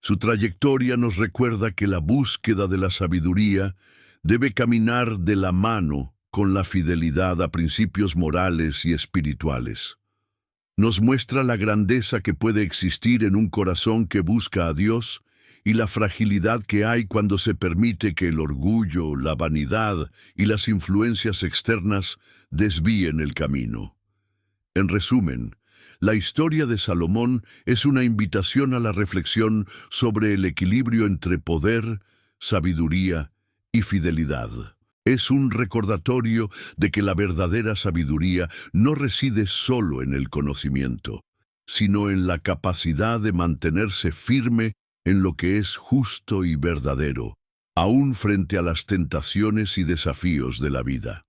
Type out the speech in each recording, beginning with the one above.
Su trayectoria nos recuerda que la búsqueda de la sabiduría debe caminar de la mano con la fidelidad a principios morales y espirituales. Nos muestra la grandeza que puede existir en un corazón que busca a Dios y la fragilidad que hay cuando se permite que el orgullo, la vanidad y las influencias externas desvíen el camino. En resumen, la historia de Salomón es una invitación a la reflexión sobre el equilibrio entre poder, sabiduría y fidelidad. Es un recordatorio de que la verdadera sabiduría no reside solo en el conocimiento, sino en la capacidad de mantenerse firme en lo que es justo y verdadero, aún frente a las tentaciones y desafíos de la vida.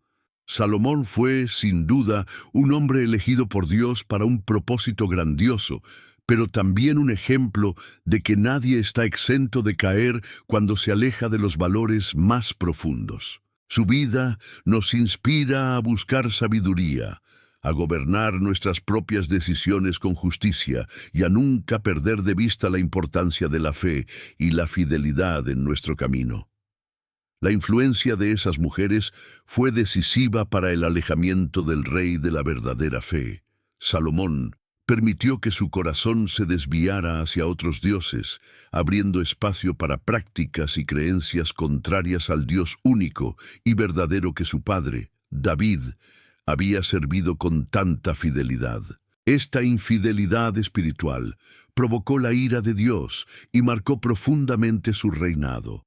Salomón fue, sin duda, un hombre elegido por Dios para un propósito grandioso, pero también un ejemplo de que nadie está exento de caer cuando se aleja de los valores más profundos. Su vida nos inspira a buscar sabiduría, a gobernar nuestras propias decisiones con justicia y a nunca perder de vista la importancia de la fe y la fidelidad en nuestro camino. La influencia de esas mujeres fue decisiva para el alejamiento del rey de la verdadera fe. Salomón permitió que su corazón se desviara hacia otros dioses, abriendo espacio para prácticas y creencias contrarias al Dios único y verdadero que su padre, David, había servido con tanta fidelidad. Esta infidelidad espiritual provocó la ira de Dios y marcó profundamente su reinado.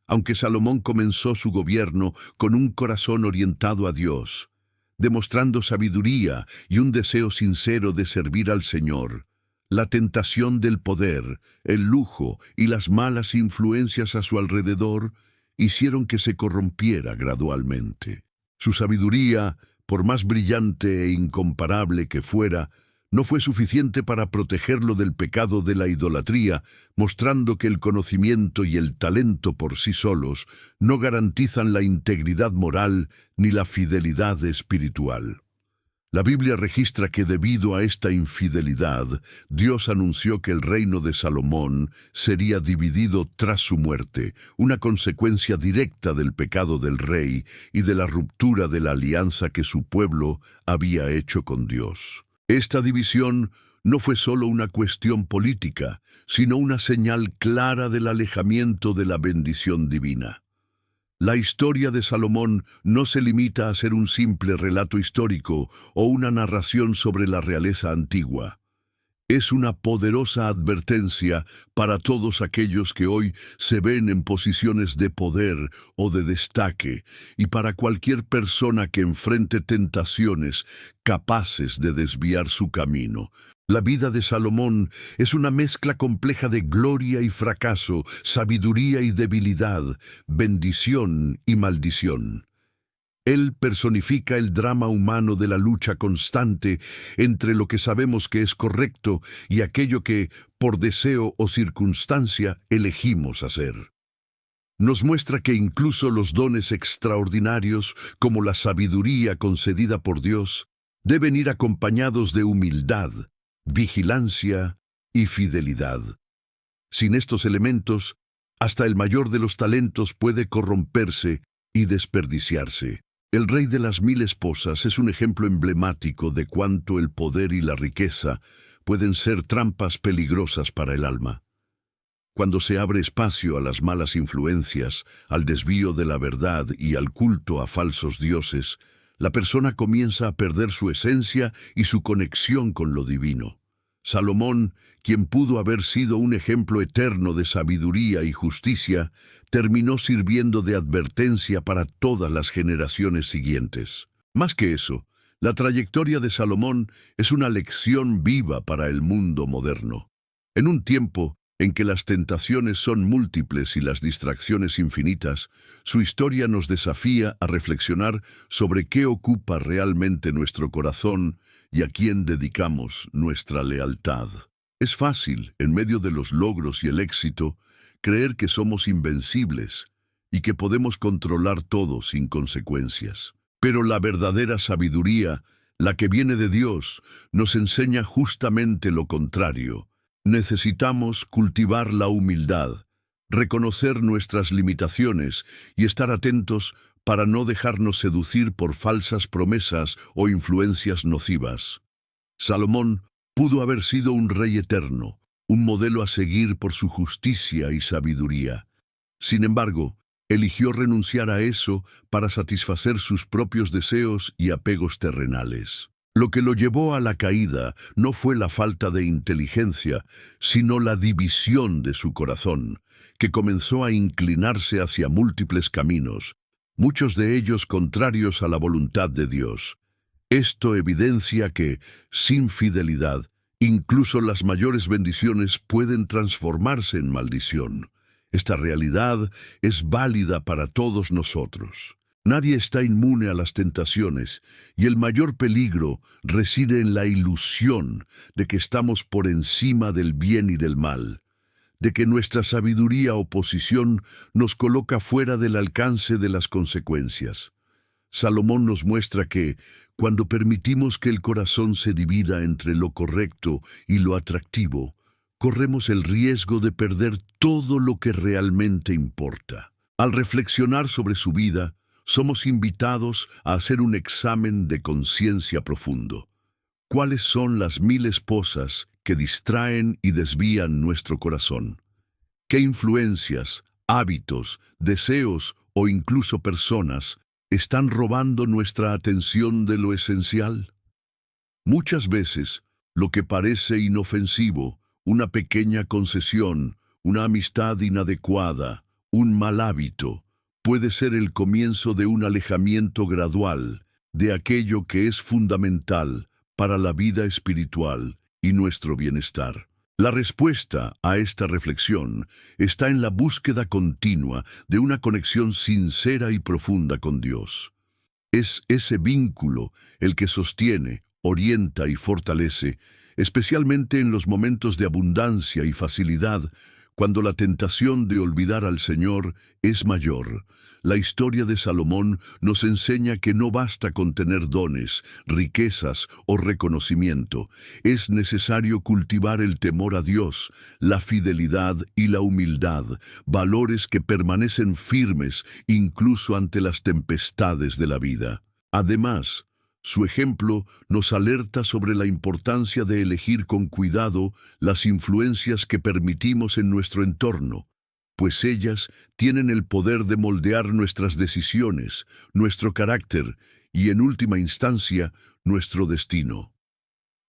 Aunque Salomón comenzó su gobierno con un corazón orientado a Dios, demostrando sabiduría y un deseo sincero de servir al Señor, la tentación del poder, el lujo y las malas influencias a su alrededor hicieron que se corrompiera gradualmente. Su sabiduría, por más brillante e incomparable que fuera, no fue suficiente para protegerlo del pecado de la idolatría, mostrando que el conocimiento y el talento por sí solos no garantizan la integridad moral ni la fidelidad espiritual. La Biblia registra que debido a esta infidelidad, Dios anunció que el reino de Salomón sería dividido tras su muerte, una consecuencia directa del pecado del rey y de la ruptura de la alianza que su pueblo había hecho con Dios. Esta división no fue solo una cuestión política, sino una señal clara del alejamiento de la bendición divina. La historia de Salomón no se limita a ser un simple relato histórico o una narración sobre la realeza antigua. Es una poderosa advertencia para todos aquellos que hoy se ven en posiciones de poder o de destaque, y para cualquier persona que enfrente tentaciones capaces de desviar su camino. La vida de Salomón es una mezcla compleja de gloria y fracaso, sabiduría y debilidad, bendición y maldición. Él personifica el drama humano de la lucha constante entre lo que sabemos que es correcto y aquello que, por deseo o circunstancia, elegimos hacer. Nos muestra que incluso los dones extraordinarios, como la sabiduría concedida por Dios, deben ir acompañados de humildad, vigilancia y fidelidad. Sin estos elementos, hasta el mayor de los talentos puede corromperse y desperdiciarse. El rey de las 1000 esposas es un ejemplo emblemático de cuánto el poder y la riqueza pueden ser trampas peligrosas para el alma. Cuando se abre espacio a las malas influencias, al desvío de la verdad y al culto a falsos dioses, la persona comienza a perder su esencia y su conexión con lo divino. Salomón, quien pudo haber sido un ejemplo eterno de sabiduría y justicia, terminó sirviendo de advertencia para todas las generaciones siguientes. Más que eso, la trayectoria de Salomón es una lección viva para el mundo moderno. En un tiempo en que las tentaciones son múltiples y las distracciones infinitas, su historia nos desafía a reflexionar sobre qué ocupa realmente nuestro corazón y a quién dedicamos nuestra lealtad. Es fácil, en medio de los logros y el éxito, creer que somos invencibles y que podemos controlar todo sin consecuencias. Pero la verdadera sabiduría, la que viene de Dios, nos enseña justamente lo contrario. Necesitamos cultivar la humildad, reconocer nuestras limitaciones y estar atentos para no dejarnos seducir por falsas promesas o influencias nocivas. Salomón pudo haber sido un rey eterno, un modelo a seguir por su justicia y sabiduría. Sin embargo, eligió renunciar a eso para satisfacer sus propios deseos y apegos terrenales. Lo que lo llevó a la caída no fue la falta de inteligencia, sino la división de su corazón, que comenzó a inclinarse hacia múltiples caminos, muchos de ellos contrarios a la voluntad de Dios. Esto evidencia que, sin fidelidad, incluso las mayores bendiciones pueden transformarse en maldición. Esta realidad es válida para todos nosotros. Nadie está inmune a las tentaciones, y el mayor peligro reside en la ilusión de que estamos por encima del bien y del mal, de que nuestra sabiduría o posición nos coloca fuera del alcance de las consecuencias. Salomón nos muestra que, cuando permitimos que el corazón se divida entre lo correcto y lo atractivo, corremos el riesgo de perder todo lo que realmente importa. Al reflexionar sobre su vida, somos invitados a hacer un examen de conciencia profundo. ¿Cuáles son las 1000 esposas que distraen y desvían nuestro corazón? ¿Qué influencias, hábitos, deseos o incluso personas están robando nuestra atención de lo esencial? Muchas veces, lo que parece inofensivo, una pequeña concesión, una amistad inadecuada, un mal hábito, puede ser el comienzo de un alejamiento gradual de aquello que es fundamental para la vida espiritual y nuestro bienestar. La respuesta a esta reflexión está en la búsqueda continua de una conexión sincera y profunda con Dios. Es ese vínculo el que sostiene, orienta y fortalece, especialmente en los momentos de abundancia y facilidad, cuando la tentación de olvidar al Señor es mayor. La historia de Salomón nos enseña que no basta con tener dones, riquezas o reconocimiento. Es necesario cultivar el temor a Dios, la fidelidad y la humildad, valores que permanecen firmes incluso ante las tempestades de la vida. Además, su ejemplo nos alerta sobre la importancia de elegir con cuidado las influencias que permitimos en nuestro entorno, pues ellas tienen el poder de moldear nuestras decisiones, nuestro carácter y, en última instancia, nuestro destino.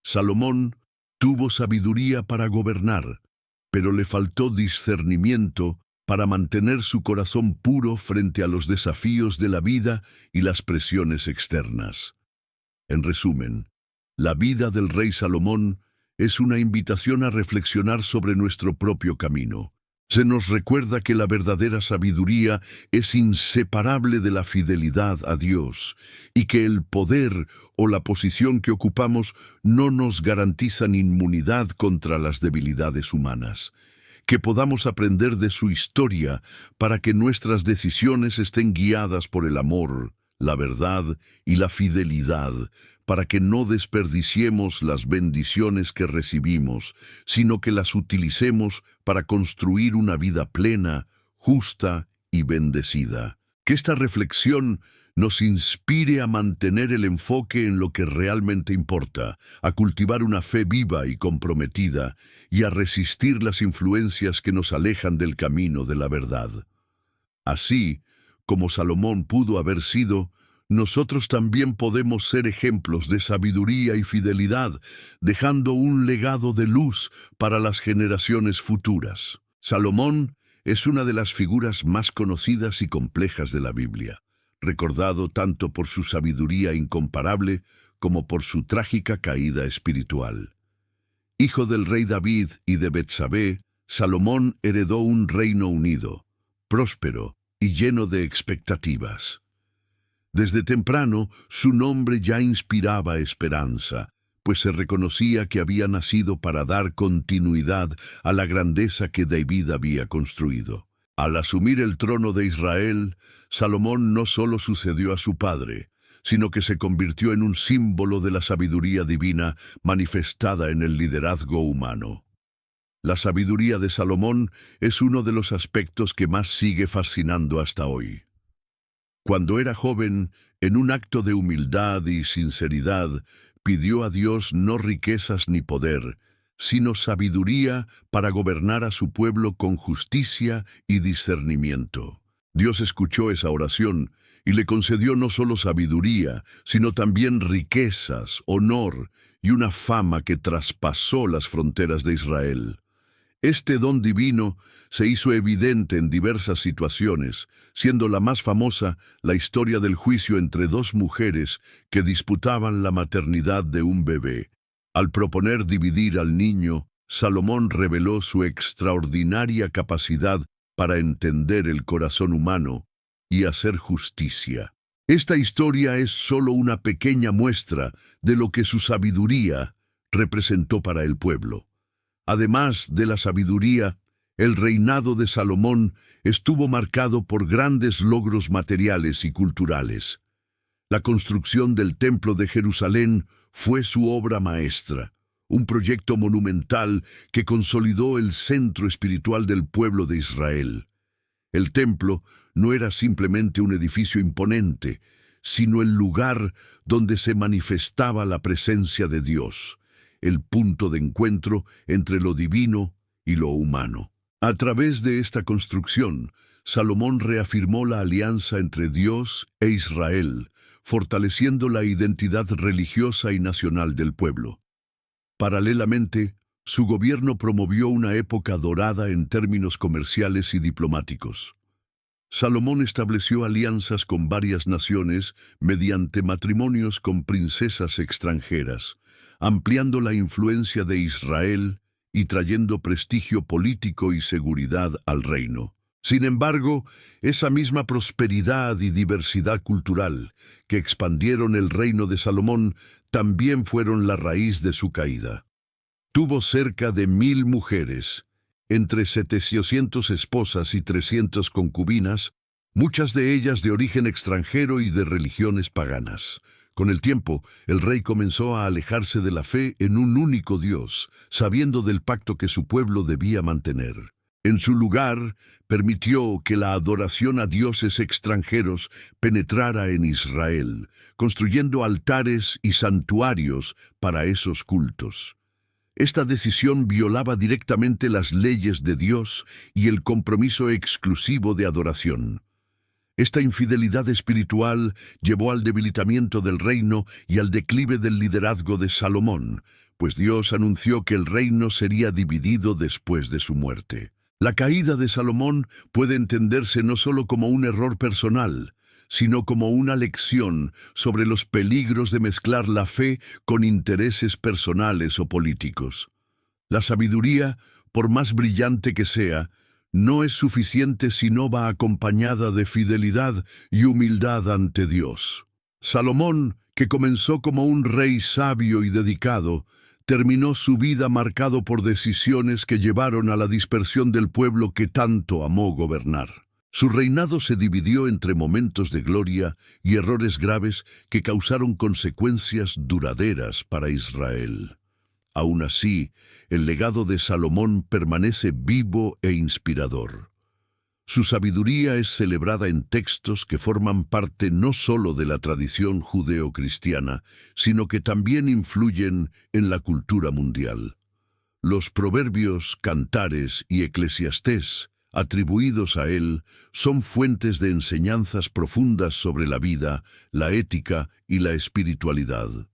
Salomón tuvo sabiduría para gobernar, pero le faltó discernimiento para mantener su corazón puro frente a los desafíos de la vida y las presiones externas. En resumen, la vida del rey Salomón es una invitación a reflexionar sobre nuestro propio camino. Se nos recuerda que la verdadera sabiduría es inseparable de la fidelidad a Dios y que el poder o la posición que ocupamos no nos garantizan inmunidad contra las debilidades humanas. Que podamos aprender de su historia para que nuestras decisiones estén guiadas por el amor, la verdad y la fidelidad, para que no desperdiciemos las bendiciones que recibimos, sino que las utilicemos para construir una vida plena, justa y bendecida. Que esta reflexión nos inspire a mantener el enfoque en lo que realmente importa, a cultivar una fe viva y comprometida, y a resistir las influencias que nos alejan del camino de la verdad. Así, como Salomón pudo haber sido, nosotros también podemos ser ejemplos de sabiduría y fidelidad, dejando un legado de luz para las generaciones futuras. Salomón es una de las figuras más conocidas y complejas de la Biblia, recordado tanto por su sabiduría incomparable como por su trágica caída espiritual. Hijo del rey David y de Betsabé, Salomón heredó un reino unido, próspero y lleno de expectativas. Desde temprano, su nombre ya inspiraba esperanza, pues se reconocía que había nacido para dar continuidad a la grandeza que David había construido. Al asumir el trono de Israel, Salomón no solo sucedió a su padre, sino que se convirtió en un símbolo de la sabiduría divina manifestada en el liderazgo humano. La sabiduría de Salomón es uno de los aspectos que más sigue fascinando hasta hoy. Cuando era joven, en un acto de humildad y sinceridad, pidió a Dios no riquezas ni poder, sino sabiduría para gobernar a su pueblo con justicia y discernimiento. Dios escuchó esa oración y le concedió no solo sabiduría, sino también riquezas, honor y una fama que traspasó las fronteras de Israel. Este don divino se hizo evidente en diversas situaciones, siendo la más famosa la historia del juicio entre dos mujeres que disputaban la maternidad de un bebé. Al proponer dividir al niño, Salomón reveló su extraordinaria capacidad para entender el corazón humano y hacer justicia. Esta historia es solo una pequeña muestra de lo que su sabiduría representó para el pueblo. Además de la sabiduría, el reinado de Salomón estuvo marcado por grandes logros materiales y culturales. La construcción del Templo de Jerusalén fue su obra maestra, un proyecto monumental que consolidó el centro espiritual del pueblo de Israel. El templo no era simplemente un edificio imponente, sino el lugar donde se manifestaba la presencia de Dios, el punto de encuentro entre lo divino y lo humano. A través de esta construcción, Salomón reafirmó la alianza entre Dios e Israel, fortaleciendo la identidad religiosa y nacional del pueblo. Paralelamente, su gobierno promovió una época dorada en términos comerciales y diplomáticos. Salomón estableció alianzas con varias naciones mediante matrimonios con princesas extranjeras, ampliando la influencia de Israel y trayendo prestigio político y seguridad al reino. Sin embargo, esa misma prosperidad y diversidad cultural que expandieron el reino de Salomón también fueron la raíz de su caída. Tuvo cerca de 1000 mujeres, entre 700 esposas y 300 concubinas, muchas de ellas de origen extranjero y de religiones paganas. Con el tiempo, el rey comenzó a alejarse de la fe en un único Dios, sabiendo del pacto que su pueblo debía mantener. En su lugar, permitió que la adoración a dioses extranjeros penetrara en Israel, construyendo altares y santuarios para esos cultos. Esta decisión violaba directamente las leyes de Dios y el compromiso exclusivo de adoración. Esta infidelidad espiritual llevó al debilitamiento del reino y al declive del liderazgo de Salomón, pues Dios anunció que el reino sería dividido después de su muerte. La caída de Salomón puede entenderse no solo como un error personal, sino como una lección sobre los peligros de mezclar la fe con intereses personales o políticos. La sabiduría, por más brillante que sea, no es suficiente si no va acompañada de fidelidad y humildad ante Dios. Salomón, que comenzó como un rey sabio y dedicado, terminó su vida marcado por decisiones que llevaron a la dispersión del pueblo que tanto amó gobernar. Su reinado se dividió entre momentos de gloria y errores graves que causaron consecuencias duraderas para Israel. Aún así, el legado de Salomón permanece vivo e inspirador. Su sabiduría es celebrada en textos que forman parte no solo de la tradición judeo-cristiana, sino que también influyen en la cultura mundial. Los proverbios, cantares y eclesiastés, atribuidos a él, son fuentes de enseñanzas profundas sobre la vida, la ética y la espiritualidad.